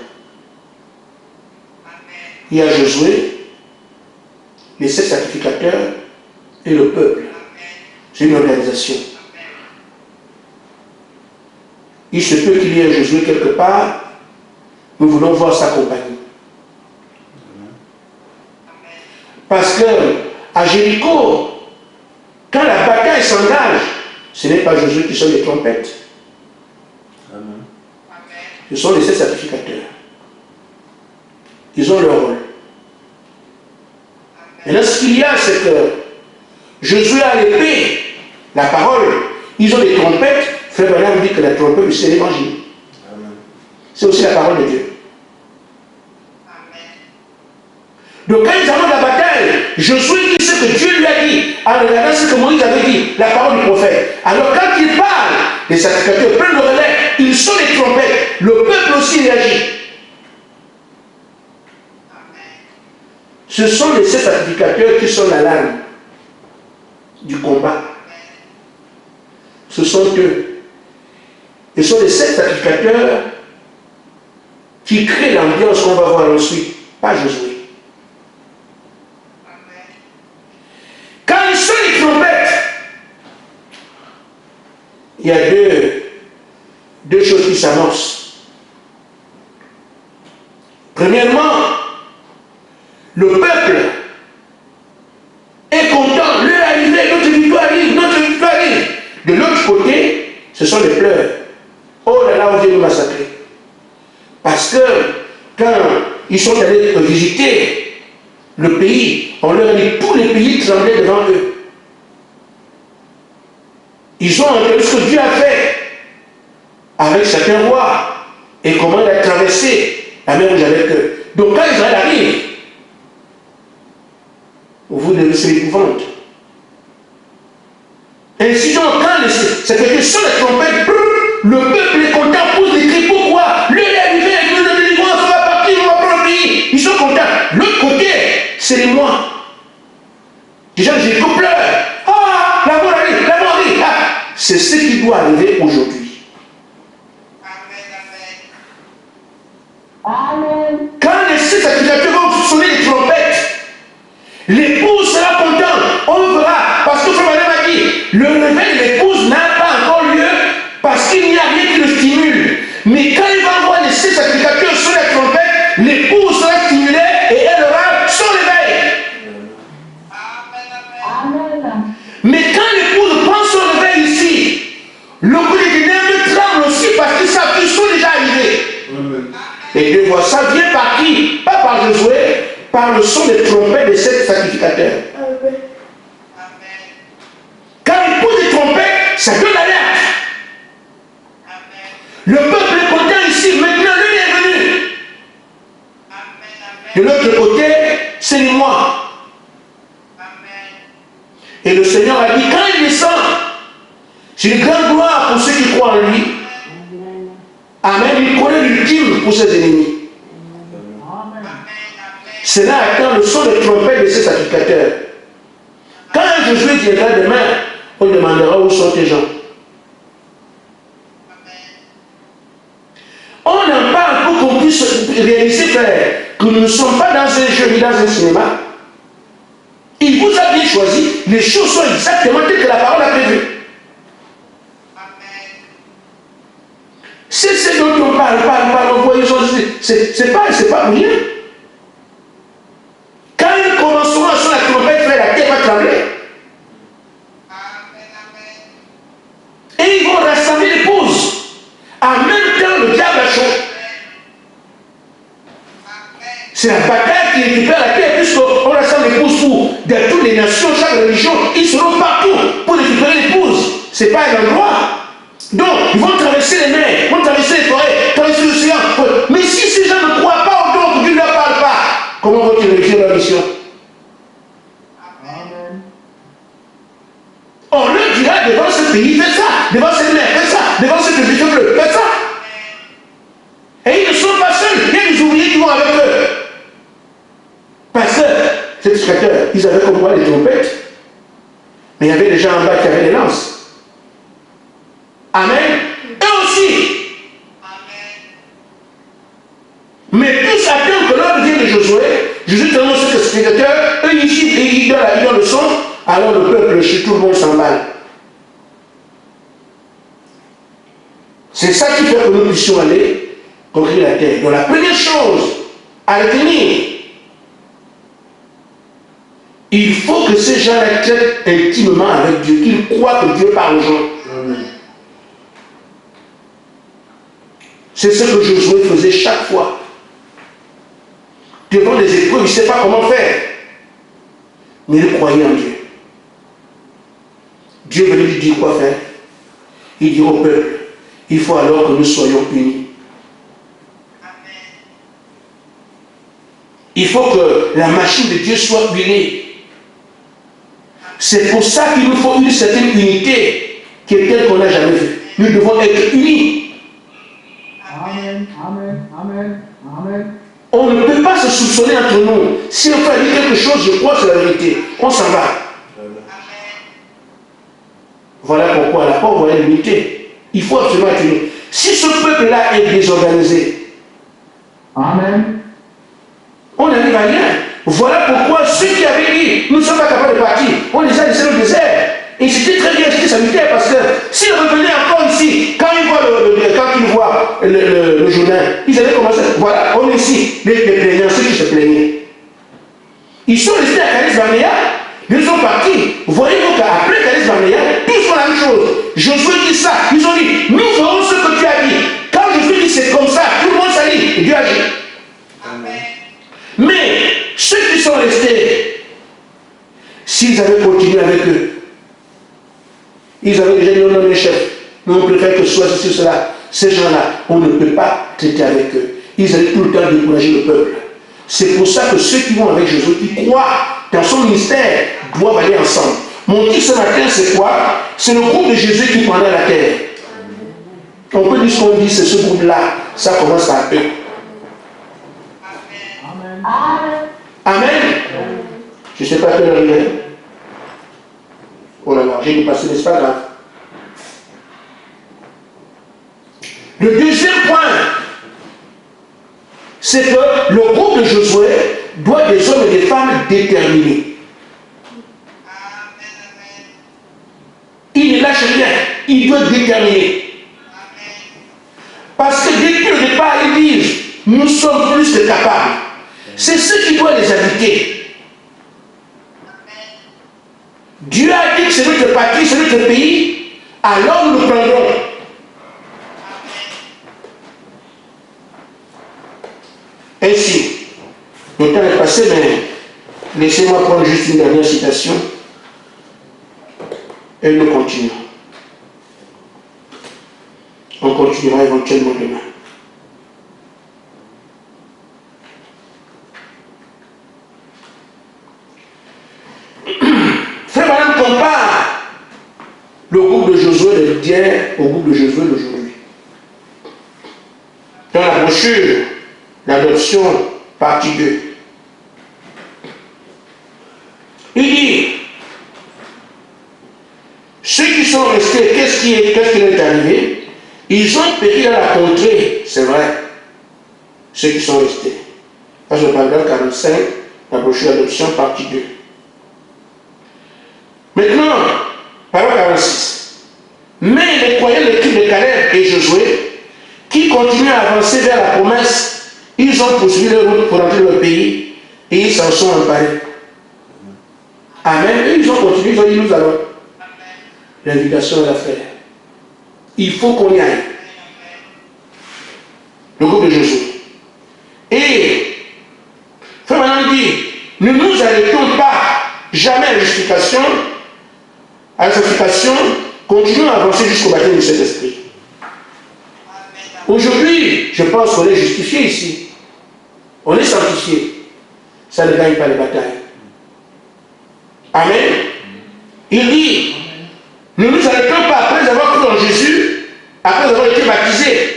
Speaker 1: Il y a Josué, les 7 sacrificateurs et le peuple. C'est une organisation. Il se peut qu'il y ait un Josué quelque part. Nous voulons voir sa compagnie. Parce que à Jéricho, quand la bataille s'engage, ce n'est pas Josué qui sonne les trompettes. Amen. Ce sont les 7 sacrificateurs. Ils ont leur rôle. Maintenant, ce qu'il y a, c'est que Josué a l'épée, la parole, ils ont les trompettes. Frère Branham dit que la trompette, c'est l'évangile. C'est aussi la parole de Dieu. Donc quand ils amènent la bataille, Josué dit ce que Dieu lui a dit, en regardant ce que Moïse avait dit, la parole du prophète. Alors quand il parle, les sacrificateurs prennent le relais, ils sont les trompettes, le peuple aussi réagit. Ce sont les 7 sacrificateurs qui sont la lame du combat. Ce sont eux. Ce sont les 7 sacrificateurs qui créent l'ambiance qu'on va voir ensuite, pas Josué. Quand ils sont les trompettes, il y a deux choses qui s'annoncent. Premièrement, le peuple est content, l'heure est arrivée, notre victoire arrive, notre victoire arrive. De l'autre côté, ce sont les pleurs. Oh là là, on vient nous massacrer. Parce que quand ils sont allés visiter le pays, on leur a dit tous les pays tremblaient devant eux. Ils ont entendu ce que Dieu a fait avec certains rois et comment il a traversé la mer Rouge avec eux. Donc quand Israël arrive, vous devez se l'épouvante. Ainsi donc, quand c'est que sur la trompette, le peuple est content, pose des cris. Pourquoi? L'heure est arrivée, le délivrance va partir, on va prendre le pays. Ils sont contents. L'autre côté, c'est les mois. Les gens disent, qu'on pleure. Ah, la mort arrive, la mort arrive. Ah. C'est ce qui doit arriver aujourd'hui.
Speaker 2: Amen.
Speaker 1: Quand les 6 sacrificateurs vont sonner les trompettes, l'épouse sera contente. On verra. Parce que Frère Madame a dit, le réveil de l'épouse n'a pas encore lieu parce qu'il n'y a rien qui le stimule. Mais quand il va voir les 6 sacrificateurs sur la trompette, l'épouse sera stimulée et elle aura son réveil.
Speaker 2: Amen.
Speaker 1: Mais quand l'épouse prend son réveil ici, le coup des ténèbres tremble aussi parce qu'ils savent qu'ils sont déjà arrivés. Et Dieu voit ça vient par qui? Pas par Josué, par le son des trompettes des 7 sacrificateurs. Quand il pose des trompettes, ça donne l'alerte. Le peuple est content ici, maintenant lui est venu. De l'autre côté, c'est les mois. Et le Seigneur a dit, quand il descend, c'est une grande gloire pour ceux qui croient en lui. Amen. Il connaît l'ultime pour ses ennemis. Cela attend le son de trompette de ses sacrificateurs. Quand Josué viendra demain, on demandera où sont tes gens. On en parle pour qu'on puisse réaliser, frère, que nous ne sommes pas dans un jeu ni dans un cinéma. Il vous a bien choisi, les choses sont exactement telles que la parole a prévu. C'est ce dont on parle, on voit les choses, c'est pas rien. Quand ils commenceront à sonner la trompette, frère, la terre va trembler. Et ils vont rassembler l'épouse. En même temps, le diable a chaud. C'est la bataille qui récupère la terre, puisqu'on rassemble l'épouse pour de toutes les nations, chaque religion. Ils seront partout pour récupérer l'épouse. Ce n'est pas un endroit. Donc, ils vont traverser les mers, ils vont traverser les forêts, traverser l'océan. Mais si ces gens ne croient pas au don que Dieu ne leur parle pas, comment vont-ils réussir leur mission?
Speaker 2: Amen.
Speaker 1: On leur dira devant ce pays, fais ça, devant cette mer, fais ça, devant cette religion bleue, fais ça. Et ils ne sont pas seuls, il y a Mais il y avait des gens en bas qui avaient des lances. Amen. Eux aussi. Mais plus attendre que l'ordre vient de Josué, Jésus tellement ce que spectateurs, eux ici, ils donnent le son, alors le peuple, chez tout le monde s'emballe. C'est ça qui fait que nous puissions aller conquérir la terre. Donc la première chose à retenir, il faut que ces gens-là traitent intimement avec Dieu, qu'ils croient que Dieu parle aux gens. C'est ce que Josué faisait chaque fois. Devant les épreuves, il ne sait pas comment faire. Mais il croyait en Dieu. Dieu venait lui dire quoi faire. Il dit au peuple, il faut alors que nous soyons unis. Il faut que la machine de Dieu soit huilée. C'est pour ça qu'il nous faut une certaine unité qui est telle qu'on n'a jamais vue. Nous devons être unis.
Speaker 2: Amen. Amen. Amen. Amen.
Speaker 1: On ne peut pas se soupçonner entre nous. Si on fait dire quelque chose, je crois que c'est la vérité. On s'en va. Voilà pourquoi la pauvre est l'unité. Il faut absolument être unis. Si ce peuple-là est désorganisé,
Speaker 2: Amen.
Speaker 1: on n'arrive à rien. Voilà pourquoi ceux qui avaient dit, nous ne sommes pas capables de partir, on les a laissés dans le désert. Et c'était très bien, c'était sanitaire, parce que s'ils revenaient encore ici, quand ils voient le journal, ils allaient commencer, voilà, on est ici, les plaignants, ceux qui se plaignaient. Ils sont restés à Kadesh-Barnéa, ils sont partis. Voyez-vous qu'après Kadesh-Barnéa, tous font la même chose. Josué dit ça, ils ont dit, nous ferons ce que tu as dit. Quand Josué dit c'est comme ça, tout le monde s'allie, et Dieu agit. Amen. Mais ceux qui sont restés, s'ils avaient continué avec eux, ils avaient déjà dit non, les chefs, nous on préfère que ce soit ceci ou cela. Ces gens-là, on ne peut pas traiter avec eux. Ils allaient tout le temps décourager le peuple. C'est pour ça que ceux qui vont avec Jésus, qui croient dans son ministère, doivent aller ensemble. Mon titre ce matin, c'est quoi? C'est le groupe de Jésus qui prendra la terre. On peut dire ce qu'on dit, c'est ce groupe-là. Ça commence par eux.
Speaker 2: Amen.
Speaker 1: Amen. Je ne sais pas quelle heure il est. Oh là là, j'ai dépassé, n'est-ce pas grave? Le deuxième point, c'est que le groupe de Josué doit être des hommes et des femmes déterminés. Il ne lâche rien, il doit être déterminé. Parce que depuis le départ, ils disent, nous sommes plus que capables. C'est ce qui doit les habiter. Dieu a dit que c'est notre patrie, c'est notre pays, alors nous le prendrons. Ainsi, le temps est passé, mais laissez-moi prendre juste une dernière citation et nous continuons. On continuera éventuellement demain. Frère Madame compare le groupe de Josué d'hier au groupe de Josué d'aujourd'hui. Dans la brochure, l'adoption, partie 2. Il dit, ceux qui sont restés, qu'est-ce qui est arrivé? Ils ont péri dans la contrée, c'est vrai. Ceux qui sont restés. Là, je parle dans 45, la brochure d'adoption, partie 2. Maintenant, parole 46. Mais les croyants de l'équipe de Caleb et Josué, qui continuaient à avancer vers la promesse, ils ont poursuivi leur route pour entrer dans le pays et ils s'en sont emparés. Amen. Et ils ont continué, ils ont dit nous allons. L'invitation est à faire. Il faut qu'on y aille. Le groupe de Josué. Et, frère Manon dit, ne nous arrêtons pas jamais à la justification, continuons à avancer jusqu'au baptême du Saint-Esprit. Aujourd'hui, je pense qu'on est justifié ici. On est sanctifié. Ça ne gagne pas les batailles. Amen. Il dit, ne nous arrêtons pas après avoir cru en Jésus, après avoir été baptisés.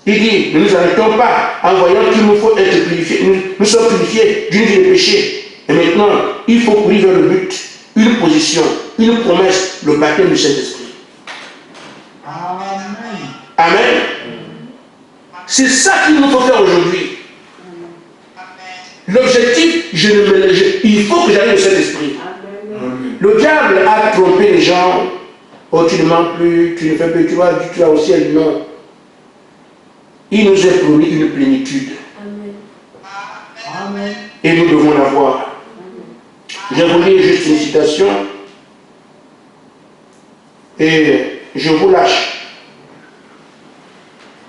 Speaker 1: Il dit, ne nous arrêtons pas en voyant qu'il nous faut être purifiés. Nous sommes purifiés d'une vie de péché. Et maintenant, il faut courir vers le but, une position, une promesse, le baptême du Saint-Esprit.
Speaker 2: Amen.
Speaker 1: Amen. C'est ça qu'il nous faut faire aujourd'hui. L'objectif, il faut que j'aille au Saint-Esprit. Le diable a trompé les gens. Oh, tu ne manques plus, tu ne fais plus, tu vas au ciel. Non. Il nous a promis une plénitude.
Speaker 2: Amen.
Speaker 1: Et nous devons l'avoir. Je vous lis juste une citation. Et je vous lâche.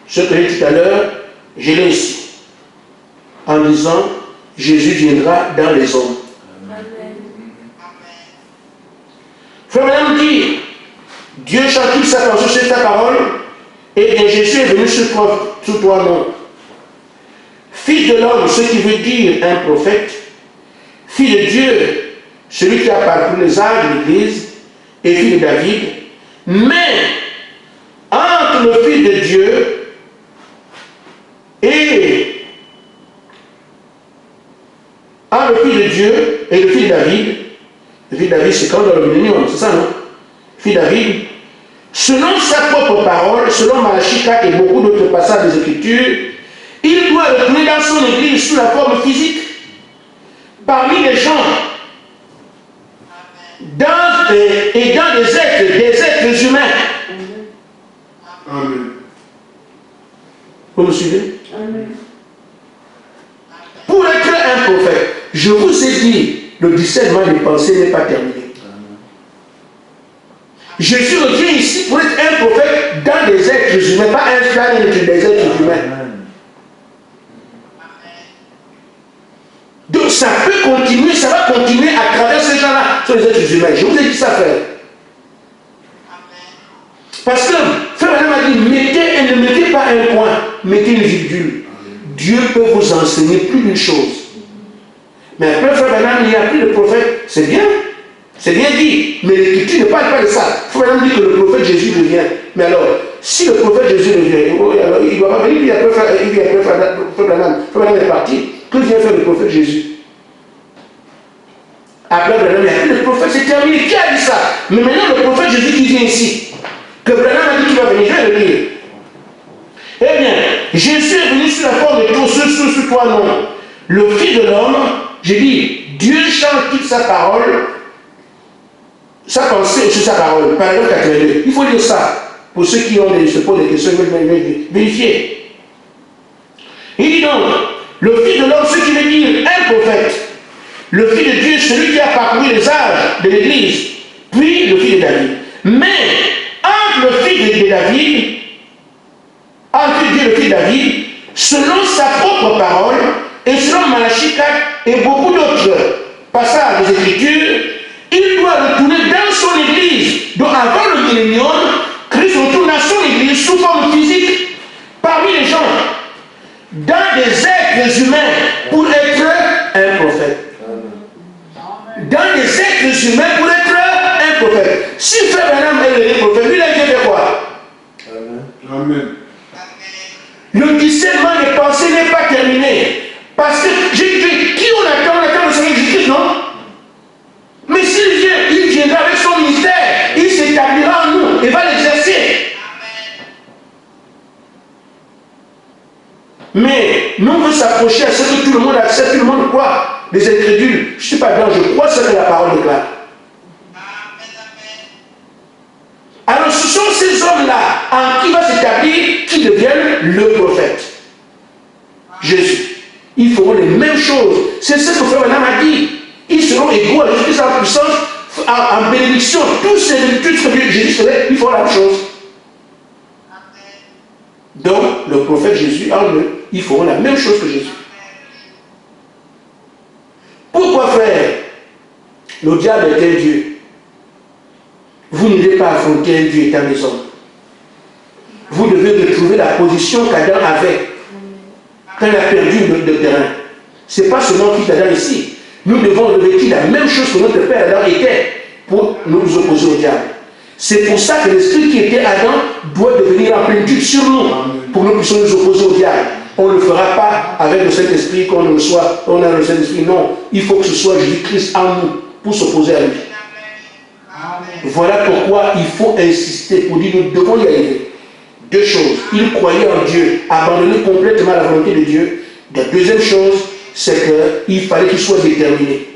Speaker 1: Ce que j'ai dit tout à l'heure, je l'ai ici. En disant, Jésus viendra dans les hommes. Frère Madame dit, Dieu chante sa pensée sur ta parole, et bien Jésus est venu sur toi, non. Fils de l'homme, ce qui veut dire un prophète, fils de Dieu, celui qui a parcouru les âges de l'Église, et fils de David, mais entre le fils de Dieu et entre le fils de Dieu et le fils de David, le fils de David c'est quand dans le millénium, c'est ça non? Fils de David, selon sa propre parole, selon Malachie 4 et beaucoup d'autres passages des Écritures, il doit retourner dans son église sous la forme physique, parmi les gens, dans des êtres humains.
Speaker 3: Amen.
Speaker 1: Vous me suivez?
Speaker 3: Amen.
Speaker 1: Pour être un prophète, je vous ai dit, le discernement des pensées n'est pas terminé. Jésus revient ici pour être un prophète dans des êtres humains, pas un frère des êtres humains. Donc ça peut continuer, ça va continuer à travers ces gens-là, sur les êtres humains. Je vous ai dit ça, frère. Parce que frère Madame a dit, ne mettez pas un point, mettez une virgule. Dieu peut vous enseigner plus d'une chose. Mais après, frère Madame, il n'y a plus de prophète, c'est bien dit, mais l'Écriture ne parle pas de ça. Frère Madame dit que le prophète Jésus revient. Mais alors, si le prophète Jésus revient, alors, il ne doit pas venir, puis après, frère Madame est parti. Que vient faire le prophète Jésus? Après, il n'y a plus de prophète, c'est terminé. Qui a dit ça? Mais maintenant, le prophète Jésus qui vient ici, que Branham a dit qu'il va venir, je vais le lire. Eh bien, Jésus est venu sous la forme de tout sous toi, non. Le Fils de l'homme, j'ai dit, Dieu change toute sa parole, sa pensée sur sa parole. Par exemple, 82. Il faut lire ça. Pour ceux qui se posent des questions, vérifier. Il dit donc, le Fils de l'homme, ce qui veut dire un prophète, le Fils de Dieu, celui qui a parcouru les âges de l'Église, puis le Fils de David. Mais, entre le Fils de David, entre Dieu et le Fils de David, selon sa propre parole, et selon Malachie 4 et beaucoup d'autres passages des Écritures, il doit retourner dans son Église. Donc avant le millénium, Christ retourne dans son Église sous forme physique, parmi les gens, dans des êtres humains, pour être un prophète. Dans des êtres humains, pour être un prophète. Si frère Branham est le prophète, lui il a dit quoi?
Speaker 3: Amen.
Speaker 1: Le discernement des pensées n'est pas terminé. Parce que j'ai dit, qui on attend le Seigneur Jésus-Christ, non? Mais s'il vient, il viendra avec son ministère, il s'établira en nous et va l'exercer. Mais nous, on veut s'approcher à ce que tout le monde accepte, tout le monde croit. Les incrédules, je ne suis pas dedans, je crois ce que la parole déclare. Alors ce sont ces hommes-là en qui va s'établir, qui deviennent le prophète. Jésus. Ils feront les mêmes choses. C'est ce que frère Branham a dit. Ils seront égaux à Jésus en puissance, en bénédiction. Tous ces virtudes que Jésus ferait, ils feront la même chose. Donc, le prophète Jésus, en eux, ils feront la même chose que Jésus. Pourquoi, frère? Le diable est un Dieu. Vous n'irez pas affronter un Dieu étant des hommes. Vous devez retrouver la position qu'Adam avait quand il a perdu le terrain. Ce n'est pas seulement qui Adam ici. Nous devons revêtir la même chose que notre père Adam était pour nous opposer au diable. C'est pour ça que l'esprit qui était Adam doit devenir en plénitude sur nous pour que nous puissions nous opposer au diable. On ne le fera pas avec le Saint-Esprit qu'on reçoit, on a le Saint-Esprit. Non, il faut que ce soit Jésus-Christ en nous pour s'opposer à lui. Voilà pourquoi il faut insister pour dire nous devons y arriver. Deux choses. Il croyait en Dieu, abandonner complètement la volonté de Dieu. La deuxième chose, c'est qu'il fallait qu'il soit déterminé.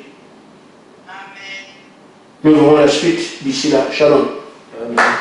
Speaker 1: Nous verrons la suite d'ici là. Shalom.
Speaker 3: Amen.